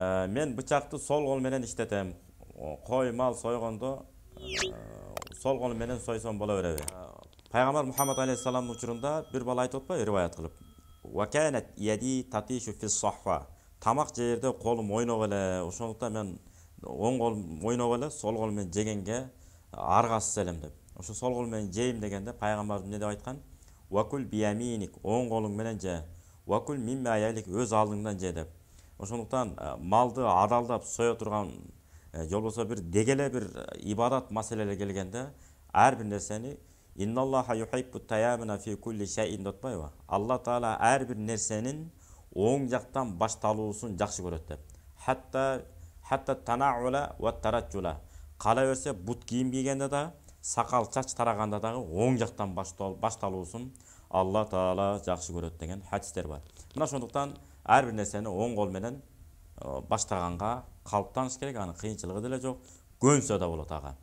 Мен бычакты сол кол менен иштетем. Кой мал сойгондо сол кол менен сойсом боло береби? Пайгамбар Мухаммад алейхиссалам учурунда бир бала айтып атпайбы риваят кылып. Ва канат яди татишу фи сахфа. Тамак жерде колум ойнок эле. Ошондуктан мен оң колум ойнок эле, сол кол менен жегенге аргасыз элем деп. Ошо сол кол менен жейм дегенде пайгамбар эмне деп айткан? Вакул бияминик, оң колуң менен же. Вакул мимма аялик, өз алдыңдан же деп. Ошондуктан малды адалдап сое турган же болбосо бир дегеле бир ибадат маселелер келгенде ар бир нерсени инналлаха юхиббу таямина фи кулли шайин деп атпайбы? Алла Таала ар бир нерсенин оң жактан башталуусун жакшы көрөт деп. Хатта танаула ва тараджула. Кала берсе бут кийим кийгенде да, сакал чач тараганда дагы оң жактан башталуусун Алла Таала жакшы көрөт деген хадистер бар. Мына ошондуктан ар бир нерсени оң кол менен баштаганга калыптаныш керек, анын кыйынчылыгы деле жок, көнсө да болот ага.